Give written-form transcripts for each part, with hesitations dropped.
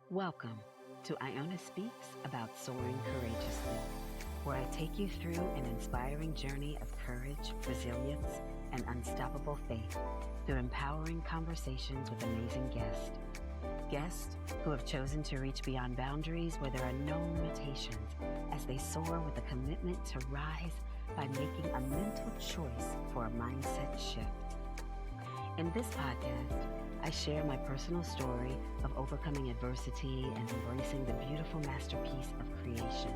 Welcome to Iona Speaks about soaring courageously, where I take you through an inspiring journey of courage, resilience, and unstoppable faith through empowering conversations with amazing guests. Guests who have chosen to reach beyond boundaries where there are no limitations as they soar with a commitment to rise by making a mental choice for a mindset shift. In this podcast, I share my personal story of overcoming adversity and embracing the beautiful masterpiece of creation.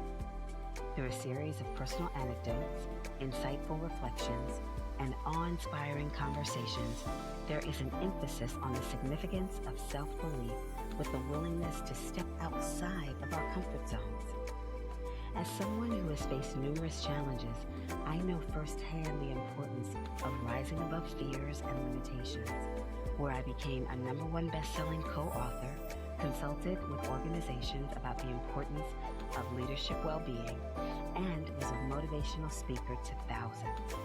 Through a series of personal anecdotes, insightful reflections, and awe-inspiring conversations, there is an emphasis on the significance of self-belief with the willingness to step outside of our comfort zones. As someone who has faced numerous challenges, I know firsthand the importance of rising above fears and limitations, where I became a #1 best-selling co-author, consulted with organizations about the importance of leadership well-being, and was a motivational speaker to thousands.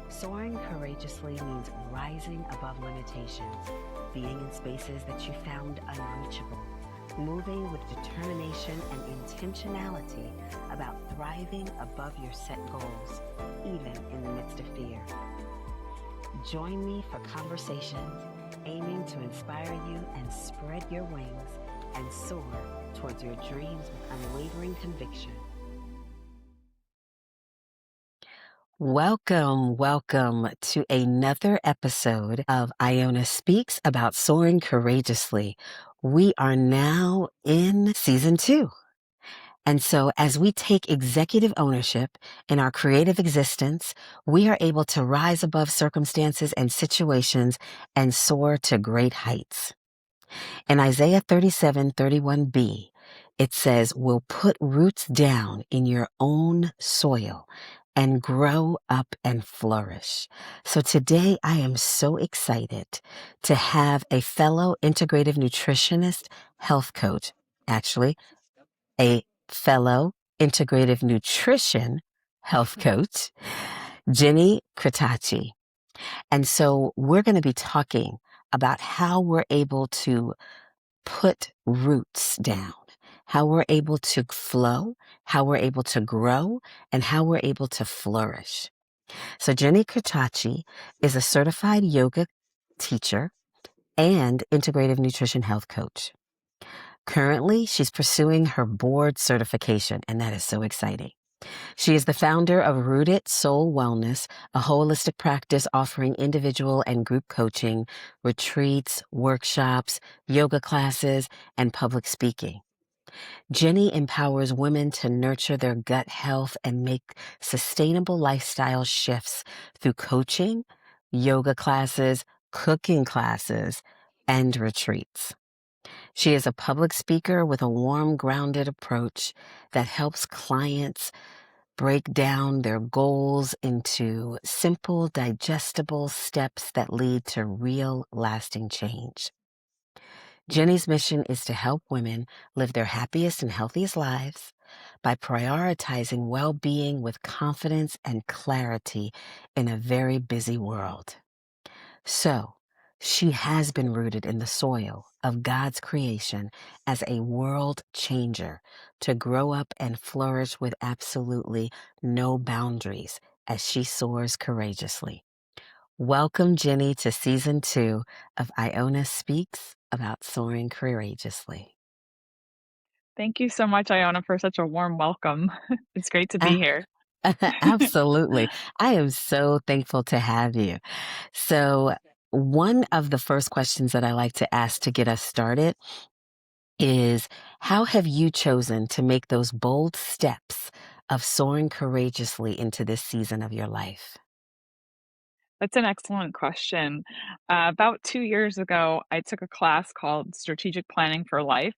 Soaring courageously means rising above limitations, being in spaces that you found unreachable, moving with determination and intentionality about thriving above your set goals, even in the midst of fear. Join me for conversations aiming to inspire you and spread your wings and soar towards your dreams with unwavering conviction. Welcome to another episode of Iona Speaks about soaring courageously. We are now in season 2. And so as we take executive ownership in our creative existence, we are able to rise above circumstances and situations and soar to great heights. In Isaiah 37:31b, it says, "We'll put roots down in your own soil and grow up and flourish." So today I am so excited to have a fellow integrative nutritionist, health coach, actually a fellow integrative nutrition health coach, Jenny Kritachi. And so we're going to be talking about how we're able to put roots down, how we're able to flow, how we're able to grow, and how we're able to flourish. So Jenny Kritachi is a certified yoga teacher and integrative nutrition health coach. Currently, she's pursuing her board certification, and that is so exciting. She is the founder of Rooted Soul Wellness, a holistic practice offering individual and group coaching, retreats, workshops, yoga classes, and public speaking. Jenny empowers women to nurture their gut health and make sustainable lifestyle shifts through coaching, yoga classes, cooking classes, and retreats. She is a public speaker with a warm, grounded approach that helps clients break down their goals into simple, digestible steps that lead to real, lasting change. Jenny's mission is to help women live their happiest and healthiest lives by prioritizing well-being with confidence and clarity in a very busy world. So, she has been rooted in the soil of God's creation as a world changer to grow up and flourish with absolutely no boundaries as she soars courageously. Welcome, Jenny, to season 2 of Iona Speaks about soaring courageously. Thank you so much, Iona, for such a warm welcome. It's great to be Ah, here. absolutely. I am so thankful to have you. So, one of the first questions that I like to ask to get us started is, how have you chosen to make those bold steps of soaring courageously into this season of your life? That's an excellent question. About 2 years ago, I took a class called Strategic Planning for Life,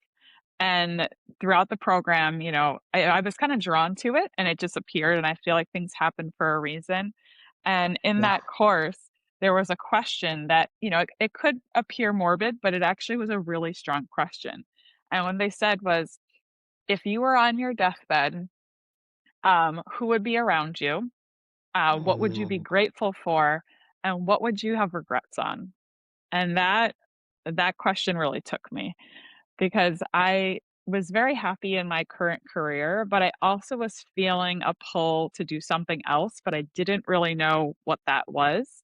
and throughout the program, I was kinda drawn to it, and it just appeared, and I feel like things happen for a reason, and in Yeah. that course, there was a question that, it could appear morbid, but it actually was a really strong question, and what they said was, "If you were on your deathbed, who would be around you? What would you be Mm, grateful for? And what would you have regrets on?" And that question really took me because I was very happy in my current career, but I also was feeling a pull to do something else, but I didn't really know what that was.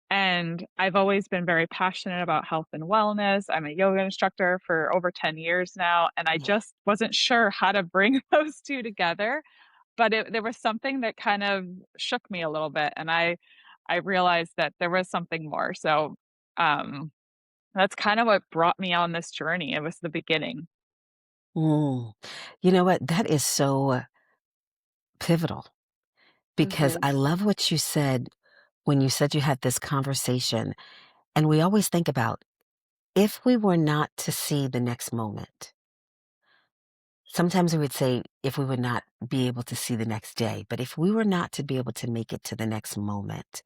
And I've always been very passionate about health and wellness. I'm a yoga instructor for over 10 years now, and I Yeah. just wasn't sure how to bring those 2 together, but there was something that kind of shook me a little bit, and I realized that there was something more. So, um, that's kind of what brought me on this journey. It was the beginning. Mm. You know what? That is so pivotal because Mhm, I love what you said when you said you had this conversation. And we always think about if we were not to see the next moment, sometimes we would say if we would not be able to see the next day, but if we were not to be able to make it to the next moment,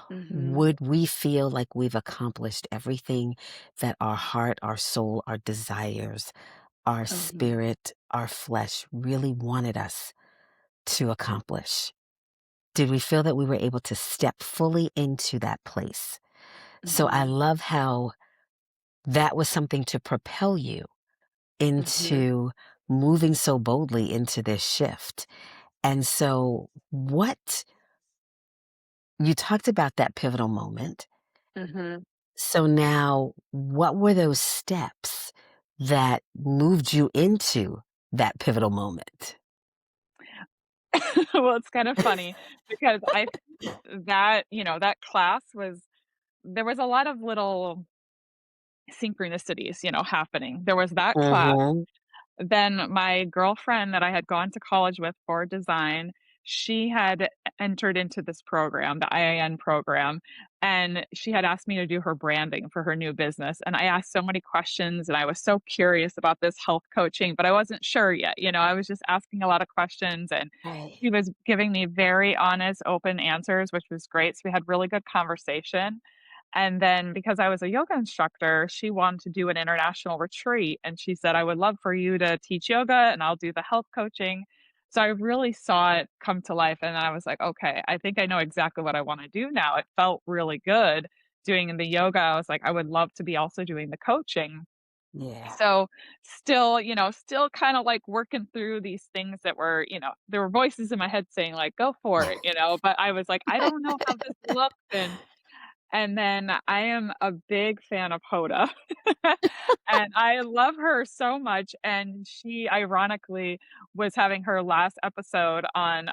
mhm, would we feel like we've accomplished everything that our heart, our soul, our desires, our mhm, spirit, our flesh really wanted us to accomplish? Did we feel that we were able to step fully into that place? So I mhm, love how that was something to propel you mhm, into moving so boldly into this shift. And so, what you talked about that pivotal moment. mhm. So, now what were those steps that moved you into that pivotal moment? Well, it's kind of funny because I that, that class was there was a lot of little synchronicities, happening. There was that class. Hmm. Then my girlfriend that I had gone to college with for design, she had entered into this program, the IIN program, and she had asked me to do her branding for her new business. And I asked so many questions and I was so curious about this health coaching, but I wasn't sure yet. I was just asking a lot of questions and Right. she was giving me very honest, open answers, which was great. So we had really good conversation. And then because I was a yoga instructor, she wanted to do an international retreat. And she said, I would love for you to teach yoga and I'll do the health coaching. So I really saw it come to life. And I was like, okay, I think I know exactly what I want to do now. It felt really good doing the yoga. I was like, I would love to be also doing the coaching. Yeah. So still, still kind of like working through these things that were, there were voices in my head saying, like, go for it, but I was like, I don't know how this looks. And then I am a big fan of Hoda, and I love her so much, and she ironically was having her last episode on,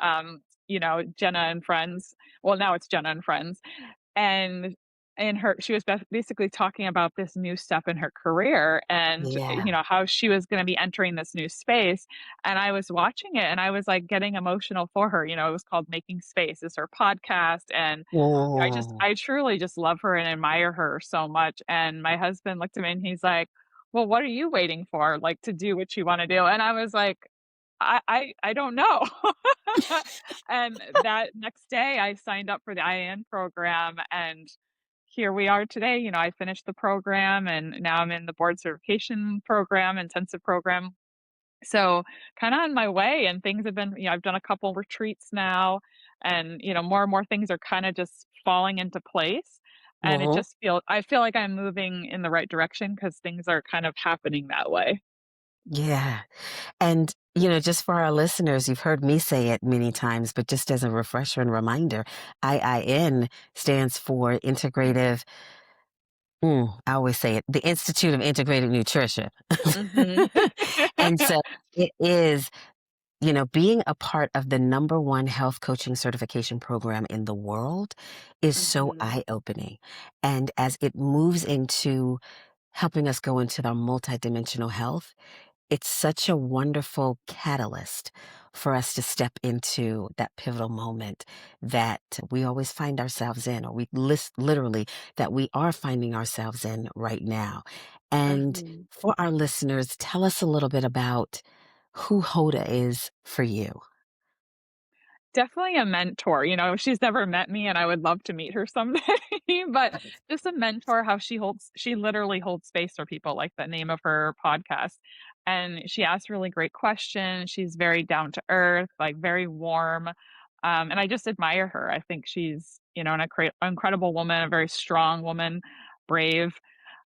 Jenna and Friends. Well, now it's Jenna and Friends, and she was basically talking about this new step in her career and, Yeah. how she was gonna be entering this new space, and I was watching it, and I was, like, getting emotional for her. It was called Making Space, is her podcast, and Mm. I truly just love her and admire her so much, and my husband looked at me and he's like, "Well, what are you waiting for, like, to do what you wanna do?" And I was like, "I don't know." And that next day, I signed up for the IN program, and here we are today. I finished the program, and now I'm in the board certification program, intensive program. So, kinda on my way, and things have been I've done a couple retreats now, and, more and more things are kinda just falling into place, and Mhm. I feel like I'm moving in the right direction because things are kind of happening that way. Yeah. And, just for our listeners, you've heard me say it many times, but just as a refresher and reminder, IIN stands for Integrative, I always say it, the Institute of Integrated Nutrition. Mhm. And so it is, being a part of the number one health coaching certification program in the world is so Mhm. eye-opening. And as it moves into helping us go into the multidimensional health, it's such a wonderful catalyst for us to step into that pivotal moment that we always find ourselves in, or we literally that we are finding ourselves in right now. And Mhm. for our listeners, tell us a little bit about who Hoda is for you. Definitely a mentor. She's never met me and I would love to meet her someday, but just a mentor, how she literally holds space for people, like the name of her podcast. And she asks really great questions. She's very down to earth, like very warm. And I just admire her. I think she's, an incredible woman, a very strong woman, brave.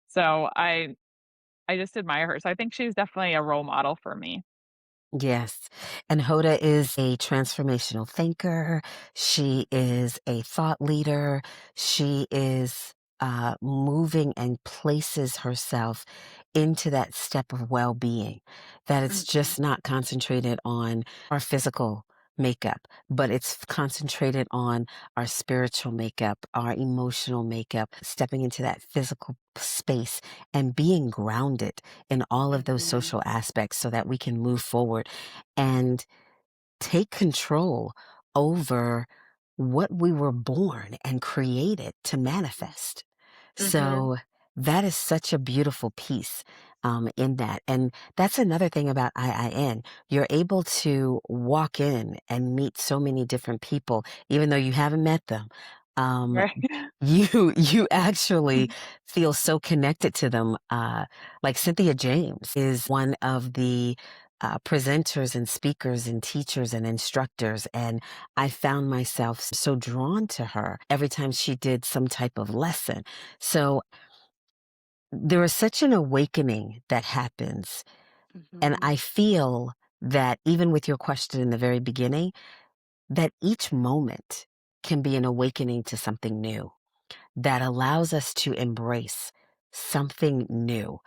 So I just admire her. So I think she's definitely a role model for me. Yes. And Hoda is a transformational thinker. She is a thought leader. She is moving and places herself into that step of well being, that it's Mhm, just not concentrated on our physical makeup, but it's concentrated on our spiritual makeup, our emotional makeup, stepping into that physical space and being grounded in all of those mhm, social aspects so that we can move forward and take control over what we were born and created to manifest. mhm, So that is such a beautiful piece in that. And that's another thing about IIN. You're able to walk in and meet so many different people, even though you haven't met them. Um, right. you actually feel so connected to them. Like Cynthia James is one of the presenters and speakers and teachers and instructors, and I found myself so drawn to her every time she did some type of lesson. So there is such an awakening that happens, and Mhm, I feel that even with your question in the very beginning, that each moment can be an awakening to something new that allows us to embrace something new.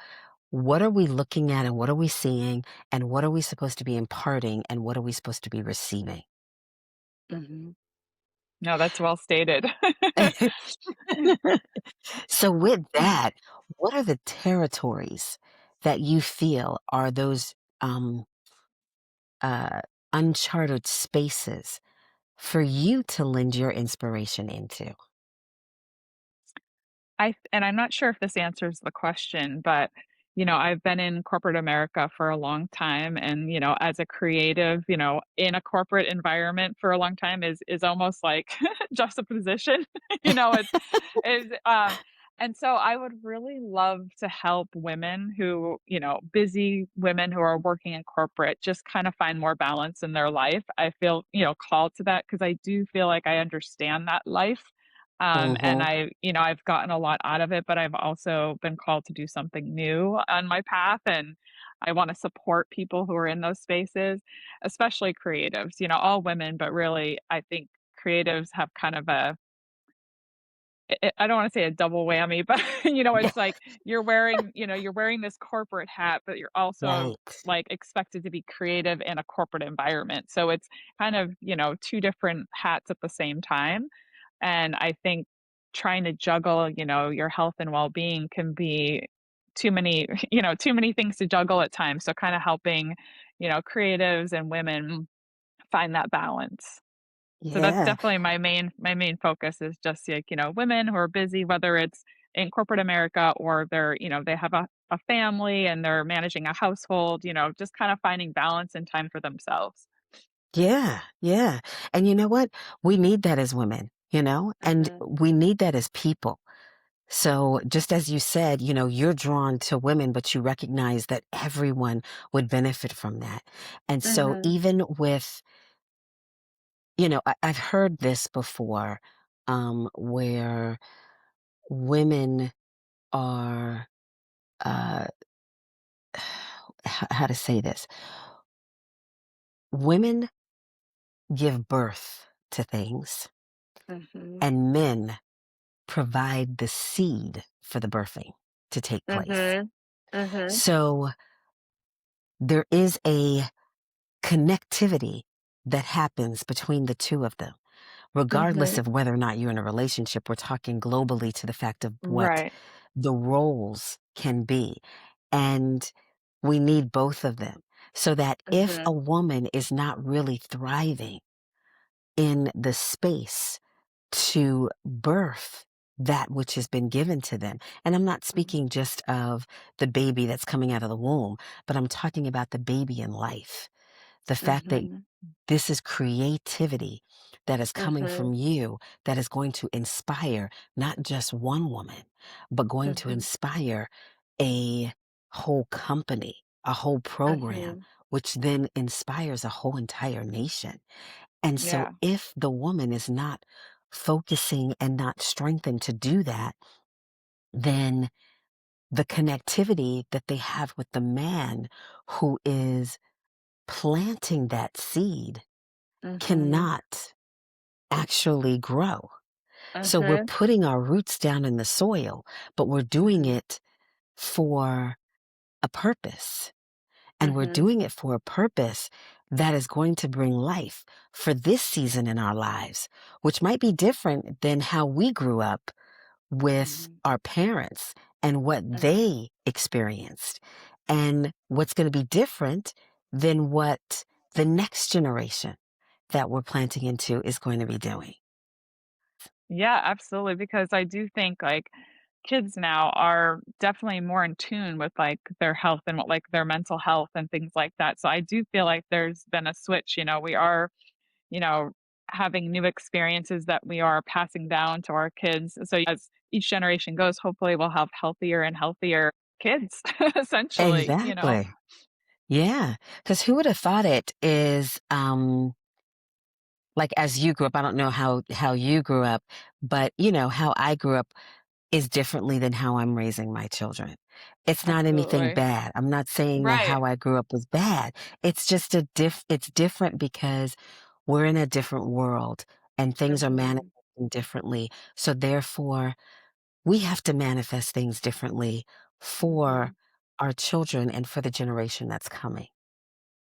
What are we looking at and what are we seeing and what are we supposed to be imparting and what are we supposed to be receiving? mhm. No, that's well stated. So with that, what are the territories that you feel are those uh, uncharted spaces for you to lend your inspiration into? And I'm not sure if this answers the question, but, I've been in corporate America for a long time and, as a creative, in a corporate environment for a long time is almost like juxtaposition, and so I would really love to help women who, busy women who are working in corporate just kind of find more balance in their life. I feel, called to that because I do feel like I understand that life and Hmm. I've gotten a lot out of it, but I've also been called to do something new on my path. And I want to support people who are in those spaces, especially creatives, all women, but really, I think creatives have kind of I don't wanna say a double whammy, but, it's like you're wearing this corporate hat, but you're also, Right. like, expected to be creative in a corporate environment. So it's kind of, 2 different hats at the same time, and I think trying to juggle, your health and well-being can be too many too many things to juggle at times, so kinda helping, creatives and women find that balance. So that's Yeah. definitely my main focus is just like, women who are busy, whether it's in corporate America or they're, they have a family and they're managing a household, just kind of finding balance and time for themselves. Yeah. Yeah. And you know what? We need that as women, and Mhm. we need that as people. So just as you said, you're drawn to women, but you recognize that everyone would benefit from that. And so Mhm. even with, I've heard this before, where women are, uh, how to say this? Women give birth to things Mhm. and men provide the seed for the birthing to take place. Mhm. Mhm. So there is a connectivity that happens between the two of them, regardless Mhm. of whether or not you're in a relationship. We're talking globally to the fact of what Right. the roles can be. And we need both of them so that if a Mhm. woman is not really thriving in the space to birth that which has been given to them. And I'm not Mhm. speaking just of the baby that's coming out of the womb, but I'm talking about the baby in life. The fact that Mhm. this is creativity that is coming from Mhm. you that is going to inspire not just one woman, but going to Mhm. inspire a whole company, a whole program, Mhm. which then inspires a whole entire nation. And so Yeah. if the woman is not focusing and not strengthened to do that, then the connectivity that they have with the man who is planting that seed Mhm. cannot actually grow. So we're Mhm. putting our roots down in the soil, but we're doing Mhm. it for a purpose. And we're Mhm. doing it for a purpose that is going to bring life for this season in our lives, which might be different than how we grew up with Mhm. our parents and what Mhm. they experienced, and what's going to be different than what the next generation that we're planting into is going to be doing. Yeah, absolutely, because I do think, like, kids now are definitely more in tune with, like, their health and what like, their mental health and things like that, so I do feel like there's been a switch, we are, you know, having new experiences that we are passing down to our kids, so as each generation goes, hopefully, we'll have healthier and healthier kids, essentially. Exactly. Yeah. Because who would have thought it is, like as you grew up, I don't know how you grew up, but how I grew up is differently than how I'm raising my children. It's not anything Absolutely. bad. I'm not saying that Right. how I grew up was bad. It's just it's different because we're in a different world and things are Mhm. manifesting differently. So therefore, we have to manifest things differently for Mhm. our children and for the generation that's coming.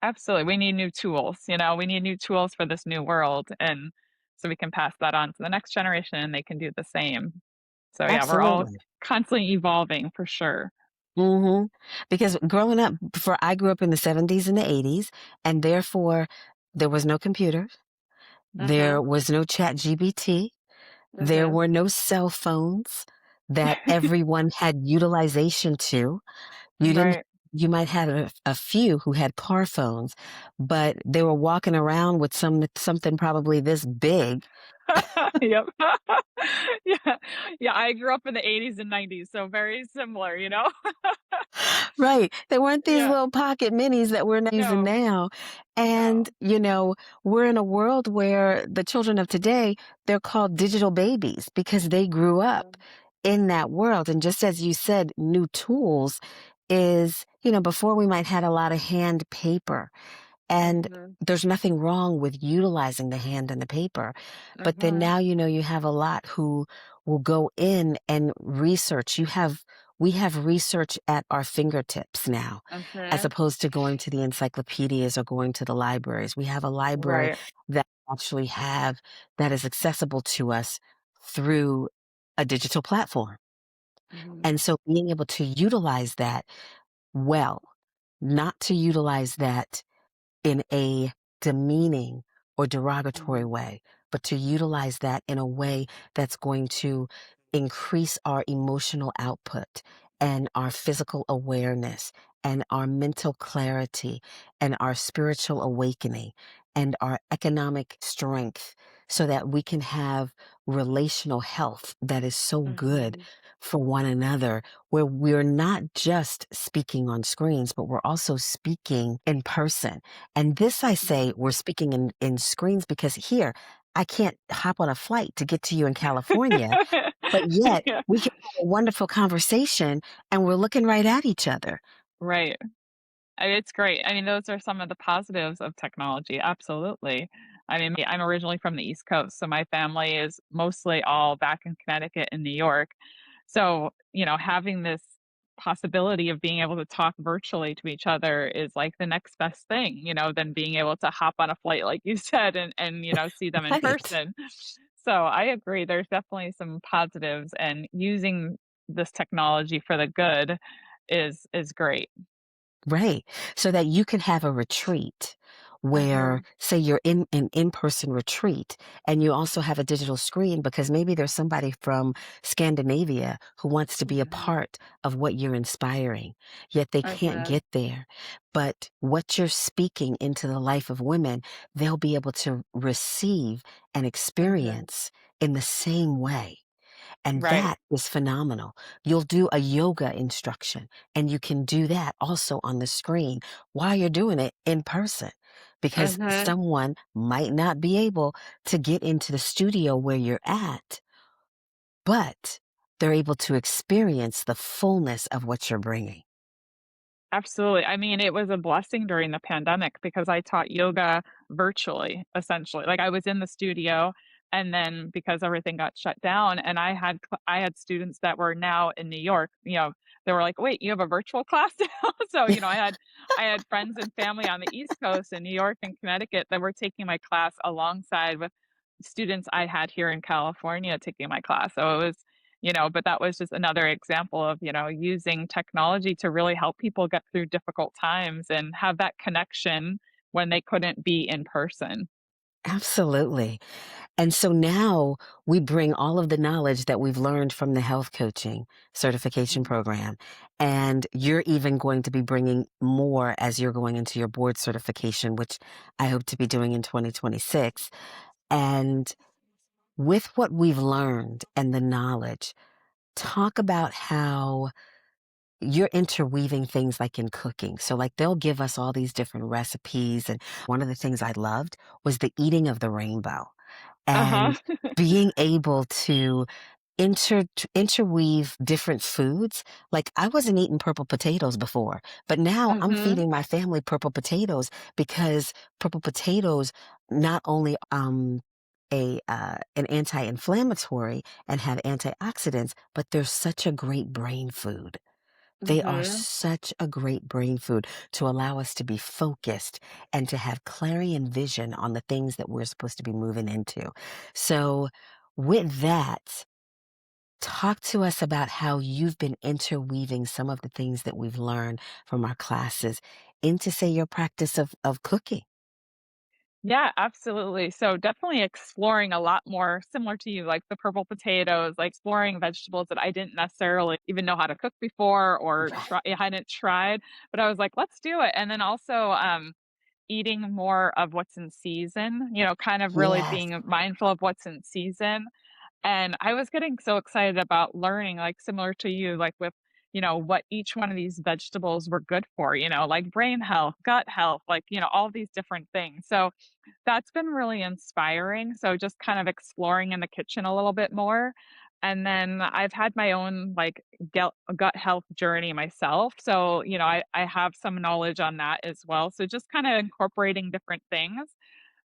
Absolutely, we need new tools, we need new tools for this new world, and so we can pass that on to the next generation and they can do the same. So, yeah, we're all Absolutely. constantly evolving for sure. hmm Because growing up, for I grew up in the 70s and the 80s, and therefore there was no computers. There Mhm, was no chat GBT. There mhm. were no cell phones that everyone had utilization to. You didn't, Right. you might have a few who had car phones, but they were walking around with something probably this big. Yep. Yeah. Yeah, I grew up in the '80s and '90s, so very similar. Right. There weren't these Yeah. little pocket minis that we're not using No, now. And, no. we're in a world where the children of today, they're called digital babies because they grew up Mhm, in that world. And just as you said, new tools is, before we might had a lot of hand paper, and mhm, there's nothing wrong with utilizing the hand and the paper. But then mhm, now, you have a lot who will go in and research. We have research at our fingertips now, as mhm. opposed to going to the encyclopedias or going to the libraries. We have a library Right. that actually have that is accessible to us through a digital platform. Mhm, And so being able to utilize that well, not to utilize that in a demeaning or derogatory mhm, way, but to utilize that in a way that's going to increase our emotional output and our physical awareness and our mental clarity and our spiritual awakening and our economic strength so that we can have relational health that is so good mhm. for one another, where we're not just speaking on screens, but we're also speaking in person. And this, I say, Mhm. we're speaking in screens because here, I can't hop on a flight to get to you in California, but yet Yeah. we can have a wonderful conversation and we're looking right at each other. Right. It's great. I mean, those are some of the positives of technology, absolutely. I mean, I'm originally from the East Coast, so my family is mostly all back in Connecticut and New York. So, having this possibility of being able to talk virtually to each other is like the next best thing, than being able to hop on a flight, like you said, and see them in Right. person. So I agree. There's definitely some positives, and using this technology for the good is great. Right. So that you can have a retreat where, Mhm. say, you're in an in-person retreat and you also have a digital screen because maybe there's somebody from Scandinavia who wants to be a Mhm. part of what you're inspiring, yet they can't Mhm. get there. But what you're speaking into the life of women, they'll be able to receive and Mhm. experience in the same way. And Right. that is phenomenal. You'll do a yoga instruction, and you can do that also on the screen while you're doing it in person because Mhm. someone might not be able to get into the studio where you're at, but they're able to experience the fullness of what you're bringing. Absolutely. I mean, it was a blessing during the pandemic because I taught yoga virtually, essentially. Like I was in the studio and then because everything got shut down and I had students that were now in New York, they were like, "Wait, you have a virtual class now?" So, I had friends and family on the East Coast in New York and Connecticut that were taking my class alongside with students I had here in California taking my class. So it was but that was just another example of, using technology to really help people get through difficult times and have that connection when they couldn't be in person. Absolutely. And so now we bring all of the knowledge that we've learned from the health coaching certification Mhm. program. And you're even going to be bringing more as you're going into your board certification, which I hope to be doing in 2026. And with what we've learned and the knowledge, talk about how you're interweaving things like in cooking. So, like, they'll give us all these different recipes. And one of the things I loved was the eating of the rainbow Uh-huh. and being able to interweave different foods. Like, I wasn't eating purple potatoes before, but now I'm Mhm. feeding my family purple potatoes because purple potatoes not only an anti-inflammatory and have antioxidants, but they're such a great brain food. They are Mhm. such a great brain food to allow us to be focused and to have clarity and vision on the things that we're supposed to be moving into. So, with that, talk to us about how you've been interweaving some of the things that we've learned from our classes into, say, your practice of cooking. Yeah, absolutely. So definitely exploring a lot more similar to you, like the purple potatoes, like exploring vegetables that I didn't necessarily even know how to cook before or Right. try hadn't tried, but I was like, let's do it. And then also eating more of what's in season, kind of really Yes. being mindful of what's in season. And I was getting so excited about learning, like similar to you, like with, what each one of these vegetables were good for, like brain health, gut health, like, all these different things. So that's been really inspiring. So just kind of exploring in the kitchen a little bit more. And then I've had my own like gut health journey myself. So, I have some knowledge on that as well. So just kind of incorporating different things.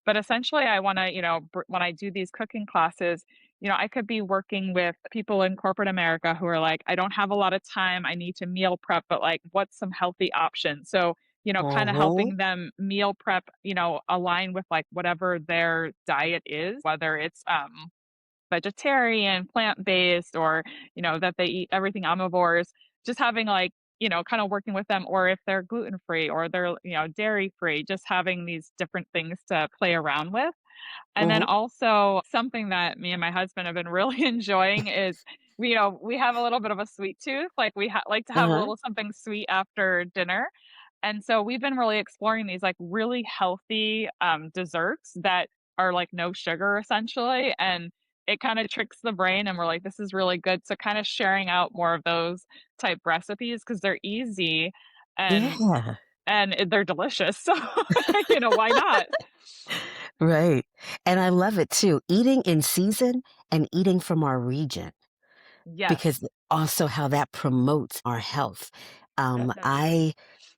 But essentially, I want to, when I do these cooking classes, I could be working with people in corporate America who are like, I don't have a lot of time. I need to meal prep, but like, what's some healthy options? So, kind of Mhm. helping them meal prep, align with like whatever their diet is, whether it's vegetarian, plant-based, or, that they eat everything omnivores, just having like, kind of working with them, or if they're gluten-free or they're, dairy-free, just having these different things to play around with. And then Mhm. also something that me and my husband have been really enjoying is, we have a little bit of a sweet tooth. Like we like to have a Uh-huh. little something sweet after dinner. And so we've been really exploring these like really healthy desserts that are like no sugar essentially. And it kind of tricks the brain and we're like, this is really good. So kind of sharing out more of those type recipes because they're easy and Yeah. they're delicious. So why not? Right. And I love it too. Eating in season and eating from our region. Yes, Because also how that promotes our health. that does. I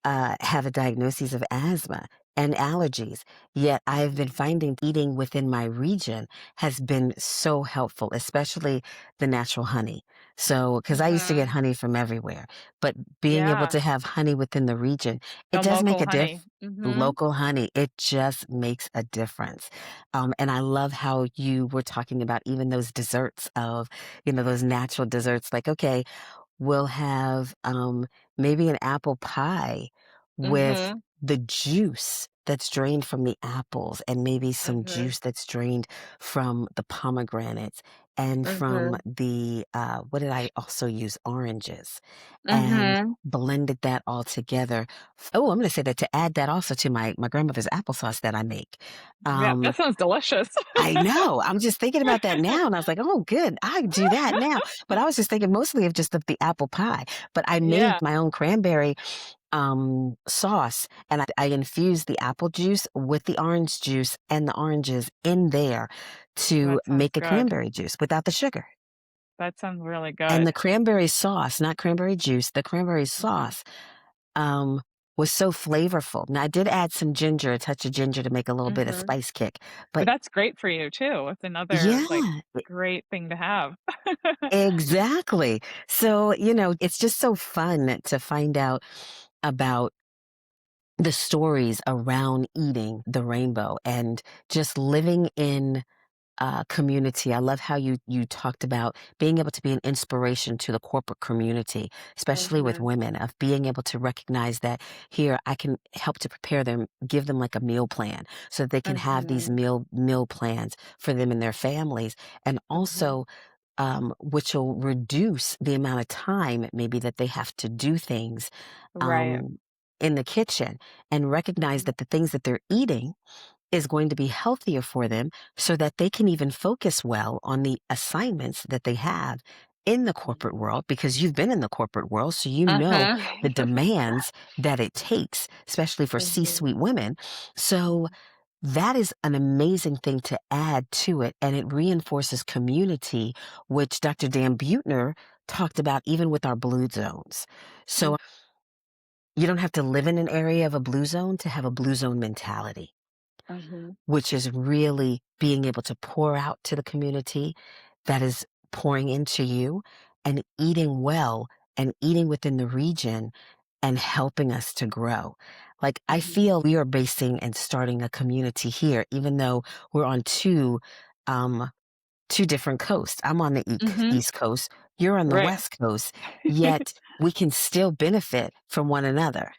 have a diagnosis of asthma and allergies, yet I've been Mhm. finding eating within my region has been so helpful, especially the natural honey. So, because I used to get Mhm. honey from everywhere, but being able Yeah, to have honey within the region, it the does make local a honey. diff. Mhm. Local honey, it just makes a difference. And I love how you were talking about even those desserts of those natural desserts, like, okay, we'll have, maybe an apple pie with Mhm. the juice that's drained from the apples and maybe some Mhm. juice that's drained from the pomegranates and from Mhm. the, what did I also use? Oranges, and Mhm. blended that all together. Oh, I'm gonna say that to add that also to my grandmother's applesauce that I make. Yeah, Um that sounds delicious. I know. I'm just thinking about that now, and I was like, "Oh, good. I do that now." But I was just thinking mostly of the apple pie. But I made Yeah. my own cranberry, sauce, and I infused the apple juice with the orange juice and the oranges in there to That sounds make a good. cranberry juice without the sugar. That sounds really And good. the cranberry sauce, not cranberry juice, the cranberry Mhm, sauce, um, was so flavorful. Now, I did add some ginger, a touch of ginger to make a little bit of mhm. spice kick, But but that's great for you too. It's another, like, yeah, great thing to have. exactly. So, it's just so fun to find out about the stories around eating the rainbow and just living in community. I love how you talked about being able to be an inspiration to the corporate community, especially with Mhm, women, of being able to recognize that here I can help to prepare them, give them like a meal plan so that they can have these mhm, meal plans for them and their families, and mhm. also which will reduce the amount of time maybe that they have to do things Right. um, in the kitchen, and recognize Mhm, that the things that they're eating is going to be healthier for them so that they can even focus well on the assignments that they have in the corporate mhm. world, because you've been in the corporate world, so you know Uh-huh. the demands that it takes, especially for Mhm, C-suite women. So that is an amazing thing to add to it, and it reinforces community, which Dr. Dan Buettner talked about even with our blue zones. mm, So you don't have to live in an area of a blue zone to have a blue zone mentality, mhm, which is really being able to pour out to the community that is pouring into you, and eating well and eating within the region and helping us to grow. Like, I mhm, feel we are basing and starting a community here, even though we're on um, two different coasts. I'm on the mhm. East Coast, you're on the Right. West Coast, yet we can still benefit from one another.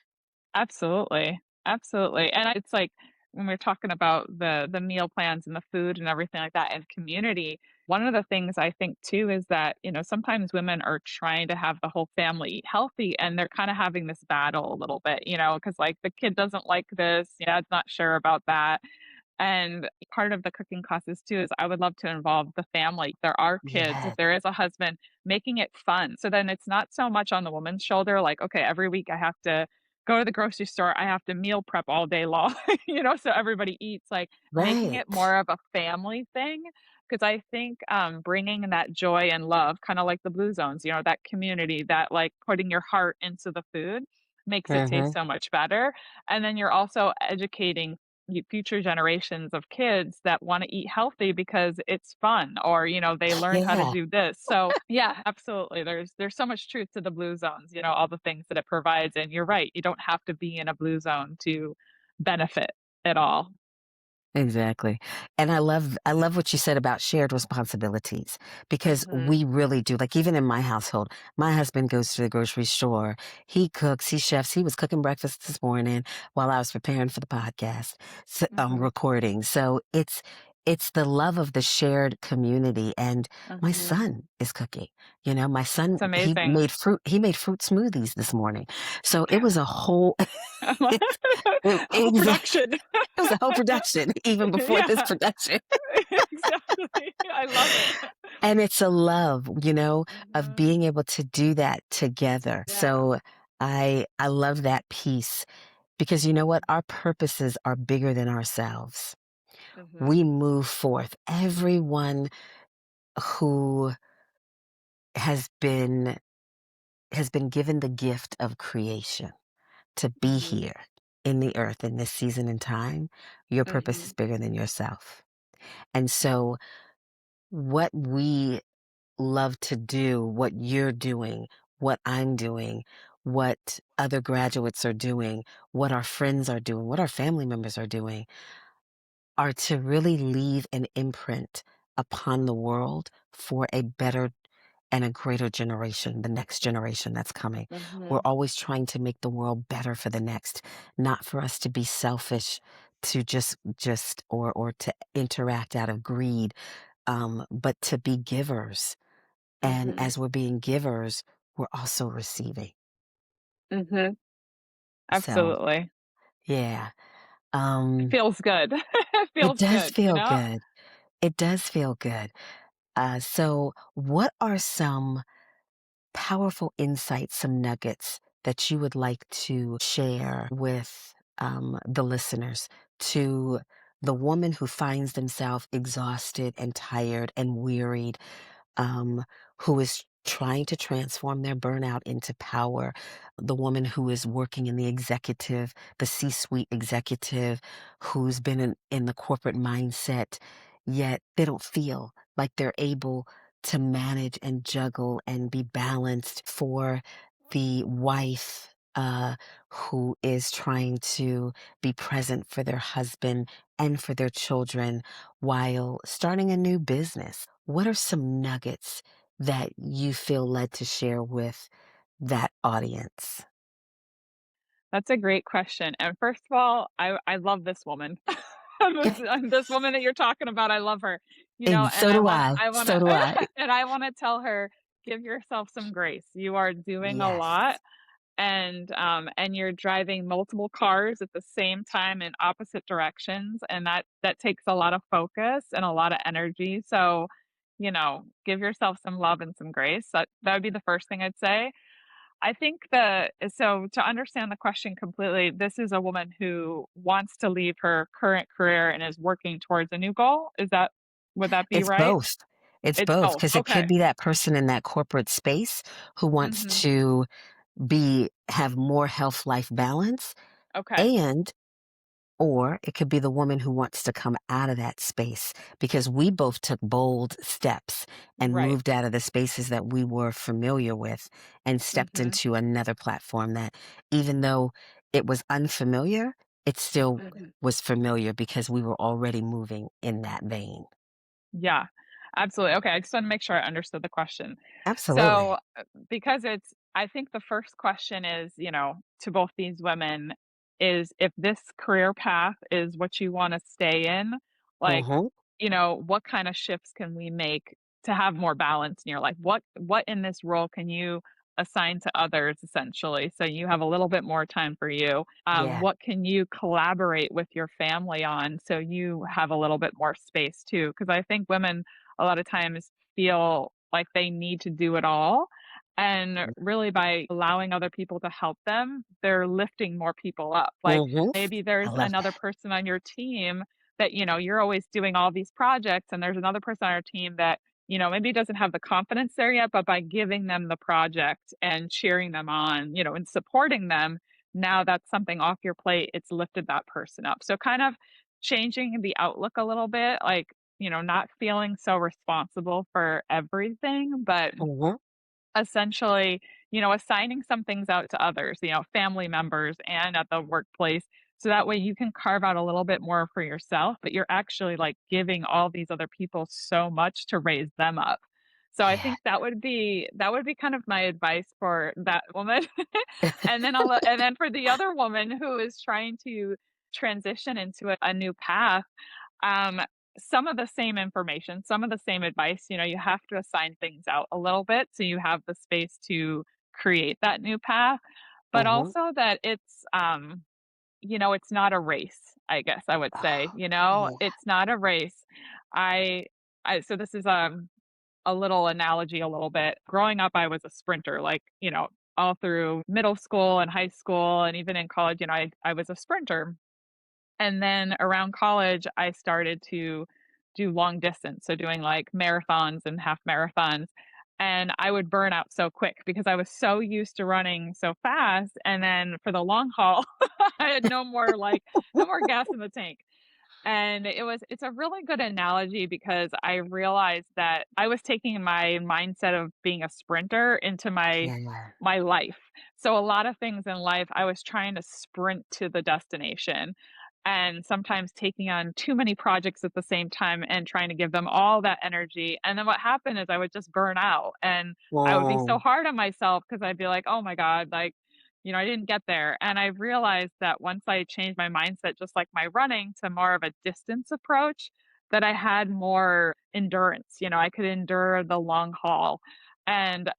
Absolutely, absolutely, and it's like, when we're talking about the meal plans and the food and everything like that and community, one of the things I think too is that, sometimes women are trying to have the whole family eat healthy, and they're kinda having this battle a little bit, because like, the kid doesn't like this, dad's not sure about that, and part of the cooking classes too is I would love to involve the family. There are kids, if Yes, there is a husband, making it fun. So then it's not so much on the woman's shoulder, like, okay, every week I have to go to the grocery store, I have to meal prep all day long, so everybody eats, like making it right. more of a family thing. Because I think bringing that joy and love, kind of like the blue zones, that community, that like putting your heart into the food makes it taste Mhm. so much better. And then you're also educating future generations of kids that want to eat healthy because it's fun, or they learn how to Yeah. do this. So yeah, absolutely, there's so much truth to the blue zones, all the things that it provides, and you're right, you don't have to be in a blue zone to benefit at all. Exactly. And I love what you said about shared responsibilities, because Mhm, we really do. Like, even in my household, my husband goes to the grocery store. He cooks, he chefs. He was cooking breakfast this morning while I was preparing for the podcast, mhm, recording. So it's the love of the shared community. And my mhm. son is cooking. My son, It's amazing. he made fruit smoothies this morning. So it was a whole it's Whole exactly. production. It was a whole production even before this Yeah, production. exactly. I love it. And it's a love, of Mhm. being able to do that together. Yeah. So I love that piece, because you know what? Our purposes are bigger than ourselves. Mhm, We move forth. Everyone who has been has been given the gift of creation to be mhm, here in the earth in this season and time, your purpose is mhm, bigger than yourself. And so what we love to do, what you're doing, what I'm doing, what other graduates are doing, what our friends are doing, what our family members are doing, are to really leave an imprint upon the world for a better and a greater generation, the next generation that's coming. We're mhm, always trying to make the world better for the next, not for us to be selfish, to just or to interact out of greed, but to be givers. And mhm, as we're being givers, we're also receiving. mhm. So, Absolutely. yeah, It um, feels good. It it feels does good, you feel know? good. It does feel good. So what are some powerful insights, some nuggets that you would like to share with the listeners, to the woman who finds themselves exhausted and tired and wearied? Um, who is trying to transform their burnout into power, the woman who is working in the C-suite executive who's been in the corporate mindset, yet they don't feel like they're able to manage and juggle and be balanced for the wife who is trying to be present for their husband and for their children while starting a new business. What are some nuggets that you feel led to share with that audience? That's a great question, and first of all, I love this woman. This woman that you're talking about, I love her, And and so do I. I So wanna do I. and I wanna tell her, "Give yourself some grace. You are doing a Yes. lot, and you're driving multiple cars at the same time in opposite directions, and that takes a lot of focus and a lot of energy, so, give yourself some love and some grace." That would be the first thing I'd say. I think so to understand the question completely, this is a woman who wants to leave her current career and is working towards a new goal. Would that be It's right? both. It's It's both both. because it could Okay. be that person in that corporate space who wants Mhm. to have more health life balance, Okay. and or it could be the woman who wants to come out of that space because we both took bold steps and Right. moved out of the spaces that we were familiar with and stepped Mhm. into another platform that, even though it was unfamiliar, it still was familiar because we were already moving in that vein. Yeah, absolutely. Okay, I just wanna make sure I understood the question. Absolutely. So, because I think the first question is, to both these women is if this career path is what you wanna stay in, like, Mm-hmm. what kind of shifts can we make to have more balance in your life? What in this role can you assign to others essentially so you have a little bit more time for you? Yeah. What can you collaborate with your family on so you have a little bit more space too? Because I think women a lot of times feel like they need to do it all. And really, by allowing other people to help them, they're lifting more people up. Like Mm-hmm. maybe I there's love another that. person on your team that, you're always doing all these projects, and there's another person on our team that, maybe doesn't have the confidence there yet, but by giving them the project and cheering them on, and supporting them, now that's something off your plate. It's lifted that person up. So kind of changing the outlook a little bit, like, not feeling so responsible for everything, but Mm-hmm. essentially, assigning some things out to others, family members and at the workplace. So that way you can carve out a little bit more for yourself, but you're actually like giving all these other people so much to raise them up. So I Yeah. think that would be kind of my advice for that woman. And then for the other woman who is trying to transition into a new path, um, some of the same information, some of the same advice, you have to assign things out a little bit so you have the space to create that new path, but Mm-hmm. also that it's not a race, I guess I would say, Oh, yeah. it's not a race. I so this is a little analogy a little bit. Growing up, I was a sprinter, like, all through middle school and high school and even in college, I was a sprinter. And then around college, I started to do long distance, so doing, like, marathons and half marathons, and I would burn out so quick because I was so used to running so fast, and then for the long haul, I had no more gas in the tank. And it's a really good analogy because I realized that I was taking my mindset of being a sprinter into Yeah. my life. So a lot of things in life, I was trying to sprint to the destination and sometimes taking on too many projects at the same time and trying to give them all that energy. And then what happened is I would just burn out and I would be so Mm, hard on myself because I'd be like, "Oh my god, like, I didn't get there." And I realized that once I changed my mindset, just like my running, to more of a distance approach, that I had more endurance. I could endure the long haul and,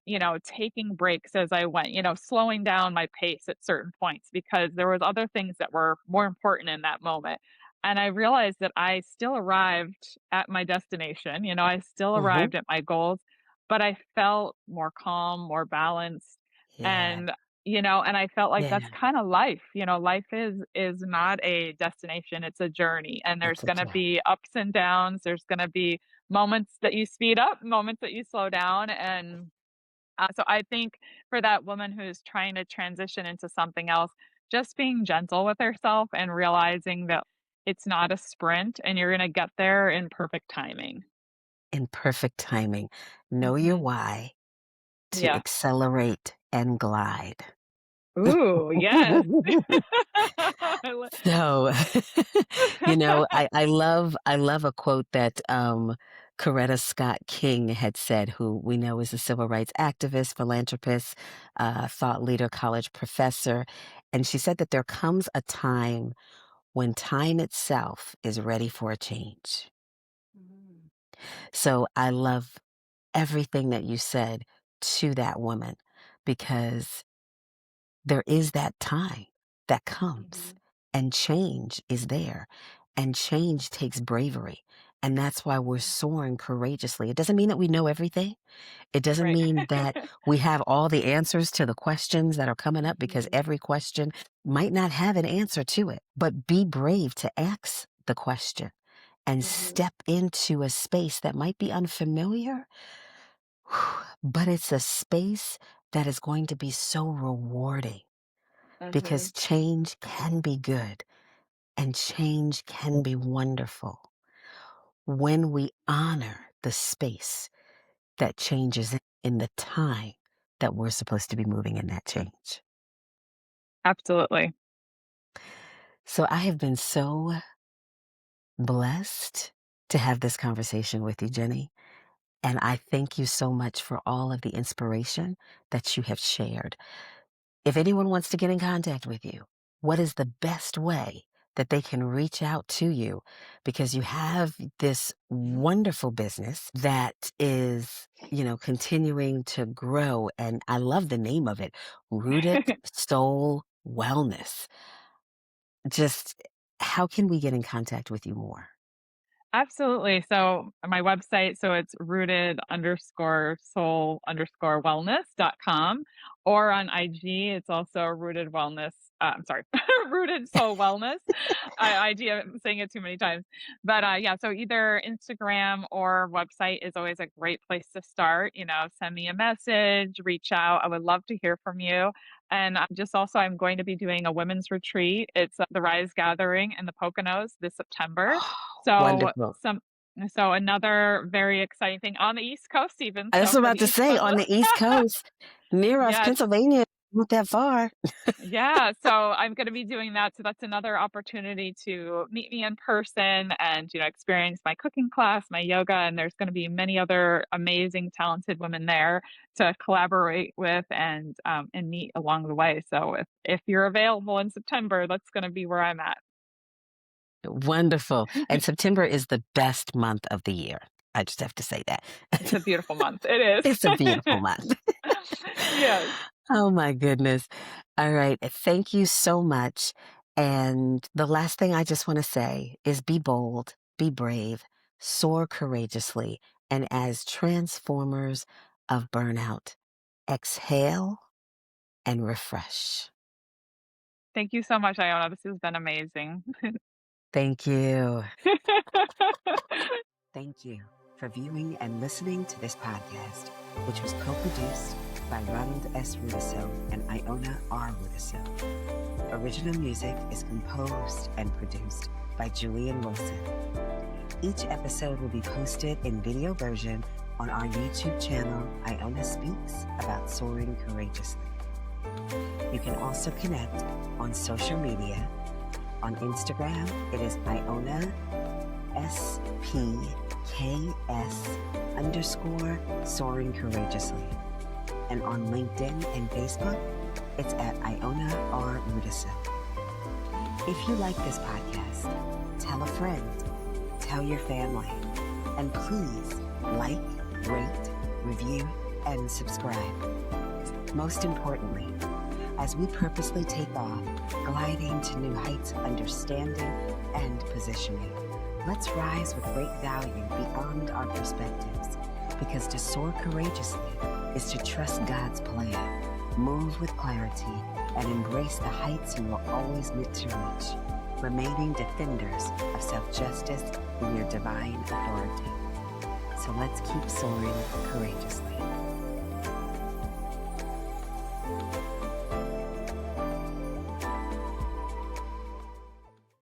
taking breaks as I went, slowing down my pace at certain points because there was other things that were more important in that moment. And I realized that I still arrived at my destination, I still mhm. arrived at my goals, but I felt more calm, more balanced, Yeah. and and I felt like that's Yeah, kind of life. Life is not a destination, it's a journey, and there's it's a going to joy. be ups and downs. There's going to be moments that you speed up, moments that you slow down, and so I think for that woman who's trying to transition into something else, just being gentle with herself and realizing that it's not a sprint and you're going to get there in perfect timing. In perfect timing. Know your Mhm. why to Yeah. accelerate and glide. Ooh, yes. I li So, I love a quote that, Coretta Scott King had said, who we know is a civil rights activist, philanthropist, thought leader, college professor, and she said that there comes a time when time itself is ready for a change. Mm, So, I love everything that you said to that woman because there is that time that comes mhm, and change is there and change takes bravery. And that's why we're mhm. soaring courageously. It doesn't mean that we know everything. It doesn't Right. mean that we have all the answers to the questions that are coming up because Mhm, every question might not have an answer to it. But be brave to ask the question and mhm, step into a space that might be unfamiliar, but it's a space that is going to be so rewarding because mhm. change can be good and change can be wonderful when we honor the space that changes in the time that we're supposed to be moving in that change. Absolutely. So I have been so blessed to have this conversation with you, Jenny. And I thank you so much for all of the inspiration that you have shared. If anyone wants to get in contact with you, what is the best way that they can reach out to you? Because you have this wonderful business that is, continuing to grow. And I love the name of it, Rooted Soul Wellness. Just how can we get in contact with you more? Absolutely. So my website, so it's rooted_soul_wellness.com, or on IG, it's also rooted wellness. I'm sorry, rooted soul wellness. IG, I'm saying it too many times. But yeah, so either Instagram or website is always a great place to start. Send me a message, reach out. I would love to hear from you. And just also, I'm going to be doing a women's retreat. It's the Rise Gathering in the Poconos this September. So Wonderful. some so another very exciting thing on the East Coast even, I was so for about the to East say Coast. on the East Coast, near us, Yes. Pennsylvania, not that far. Yeah, so I'm gonna be doing that, so that's another opportunity to meet me in person and, experience my cooking class, my yoga, and there's gonna be many other amazing, talented women there to collaborate with and meet along the way, so if you're available in September, that's gonna be where I'm at. Wonderful. And September is the best month of the year. I just have to say that. It's a beautiful month, it It's a beautiful is. month. Yes. Oh my goodness. All right. Thank you so much. And the last thing I just want to say is be bold, be brave, soar courageously, and as transformers of burnout, exhale and refresh. Thank you so much, Iona, this has been amazing. Thank you. Thank you for viewing and listening to this podcast, which was co-produced by Ronald S. Rudisil and Iona R. Rudisil. Original music is composed and produced by Julian Wilson. Each episode will be posted in video version on our YouTube channel, Iona Speaks About Soaring Courageously. You can also connect on social media. On Instagram, it is Iona SPKS_soaring courageously. And on LinkedIn and Facebook, it's at Iona R. Rudisil. If you like this podcast, tell a friend, tell your family, and please like, rate, review, and subscribe. Most importantly, as we purposely take off, gliding to new heights of understanding and positioning, let's rise with great value beyond our perspectives, because to soar courageously is to trust God's plan. Move with clarity and embrace the heights you were always meant to reach, remaining defenders of self-justice in your divine authority. So let's keep soaring courageously.